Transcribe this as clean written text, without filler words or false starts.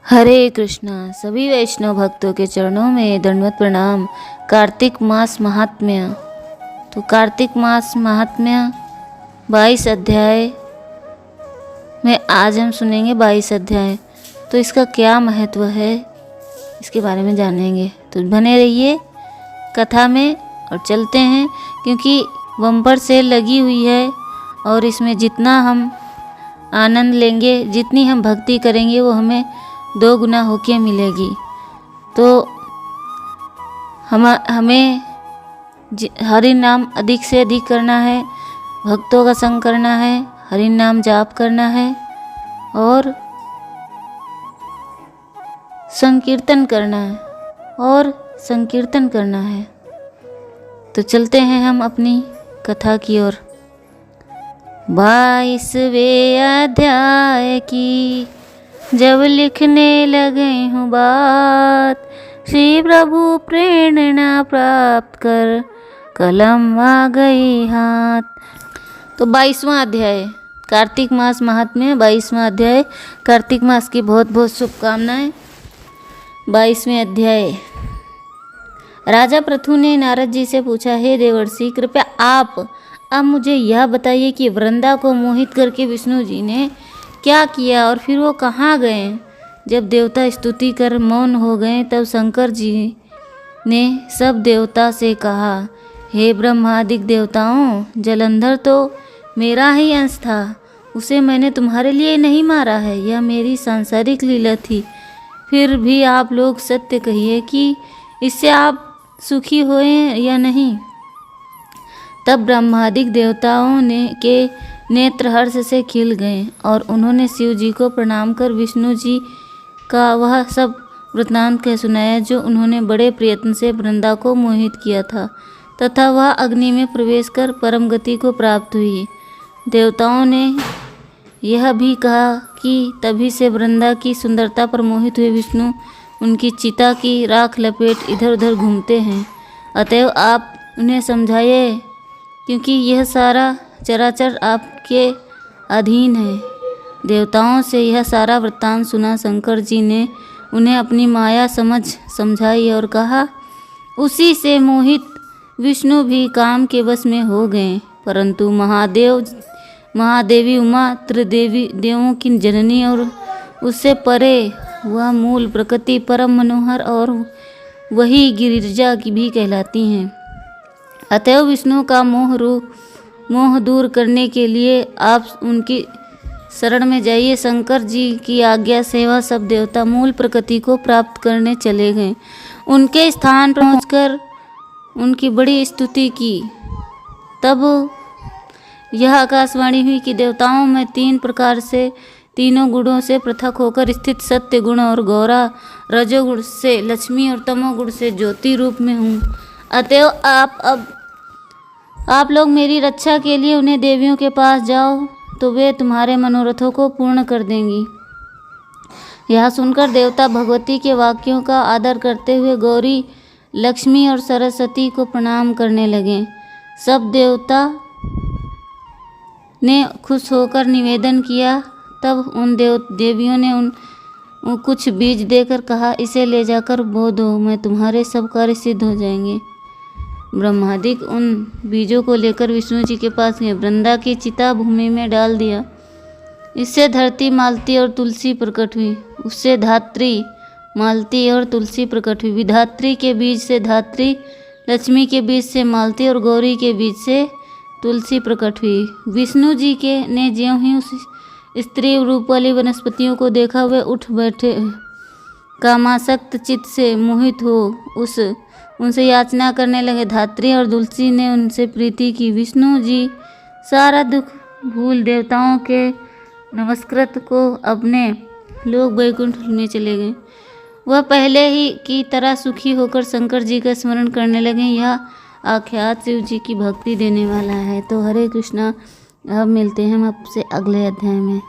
हरे कृष्णा। सभी वैष्णव भक्तों के चरणों में दंडवत प्रणाम। कार्तिक मास महात्म्य। तो कार्तिक मास महात्म्य 22 अध्याय में आज हम सुनेंगे 22 अध्याय। तो इसका क्या महत्व है इसके बारे में जानेंगे, तो बने रहिए कथा में और चलते हैं, क्योंकि बम्पर सेल लगी हुई है और इसमें जितना हम आनंद लेंगे, जितनी हम भक्ति करेंगे, वो हमें 2 गुना होके मिलेगी। तो हमें हरि नाम अधिक से अधिक करना है, भक्तों का संग करना है, हरि नाम जाप करना है और संकीर्तन करना है तो चलते हैं हम अपनी कथा की ओर। 22वें अध्याय की जब लिखने लगे हूँ बात, श्री प्रभु प्रेरणा प्राप्त कर कलम आ गई हाथ। तो 22वां अध्याय कार्तिक मास महात्म्य, 22वां अध्याय। कार्तिक मास की बहुत बहुत शुभकामनाएं। 22वें अध्याय। राजा पृथु ने नारद जी से पूछा, हे देवर्षि, कृपया आप अब मुझे यह बताइए कि वृंदा को मोहित करके विष्णु जी ने क्या किया और फिर वो कहाँ गए। जब देवता स्तुति कर मौन हो गए तब शंकर जी ने सब देवता से कहा, हे ब्रह्मादिक देवताओं, जलंधर तो मेरा ही अंश था, उसे मैंने तुम्हारे लिए नहीं मारा है, यह मेरी सांसारिक लीला थी। फिर भी आप लोग सत्य कहिए कि इससे आप सुखी हुए या नहीं। तब ब्रह्मादिक देवताओं के नेत्र हर्ष से खिल गए और उन्होंने शिव जी को प्रणाम कर विष्णु जी का वह सब वृत्तांत कह सुनाया जो उन्होंने बड़े प्रयत्न से वृंदा को मोहित किया था, तथा वह अग्नि में प्रवेश कर परम गति को प्राप्त हुई। देवताओं ने यह भी कहा कि तभी से वृंदा की सुंदरता पर मोहित हुए विष्णु उनकी चिता की राख लपेट इधर उधर घूमते हैं। अतएव आप उन्हें समझाइए, क्योंकि यह सारा चराचर आपके अधीन है। देवताओं से यह सारा वृत्तांत सुना शंकर जी ने उन्हें अपनी माया समझाई और कहा, उसी से मोहित विष्णु भी काम के वश में हो गए। परंतु महादेवी उमा त्रिदेवी देवों की जननी और उससे परे वह मूल प्रकृति परम मनोहर और वही गिरिजा की भी कहलाती हैं। अतएव विष्णु का मोह दूर करने के लिए आप उनकी शरण में जाइए। शंकर जी की आज्ञा से वह सब देवता मूल प्रकृति को प्राप्त करने चले गए। उनके स्थान पर पहुंचकर उनकी बड़ी स्तुति की। तब यह आकाशवाणी हुई कि देवताओं में 3 प्रकार से तीनों गुणों से पृथक होकर स्थित सत्य गुण और गौरा रजोगुण से लक्ष्मी और तमोगुण से ज्योति रूप में हूँ। अतएव आप लोग मेरी रक्षा के लिए उन्हें देवियों के पास जाओ, तो वे तुम्हारे मनोरथों को पूर्ण कर देंगी। यह सुनकर देवता भगवती के वाक्यों का आदर करते हुए गौरी, लक्ष्मी और सरस्वती को प्रणाम करने लगे। सब देवता ने खुश होकर निवेदन किया। तब उन देवियों ने उन कुछ बीज देकर कहा, इसे ले जाकर बो दो, मैं तुम्हारे सब कार्य सिद्ध हो जाएंगे। ब्रह्मादिक उन बीजों को लेकर विष्णु जी के पास गए। वृंदा की चिता भूमि में डाल दिया। इससे धरती, मालती और तुलसी प्रकट हुई। उससे धात्री, मालती और तुलसी प्रकट हुई। विधात्री के बीज से धात्री, लक्ष्मी के बीज से मालती और गौरी के बीज से तुलसी प्रकट हुई। विष्णु जी ने ज्यों ही उस स्त्री रूप वाली वनस्पतियों को देखा, वे उठ बैठे। कामासक्त चित्त से मोहित हो उनसे याचना करने लगे। धात्री और तुलसी ने उनसे प्रीति की। विष्णु जी सारा दुख भूल देवताओं के नमस्कृत को अपने लोक वैकुंठ में चले गए। वह पहले ही की तरह सुखी होकर शंकर जी का स्मरण करने लगे। यह आख्यात शिव जी की भक्ति देने वाला है। तो हरे कृष्णा। अब मिलते हैं हम आपसे अगले अध्याय में।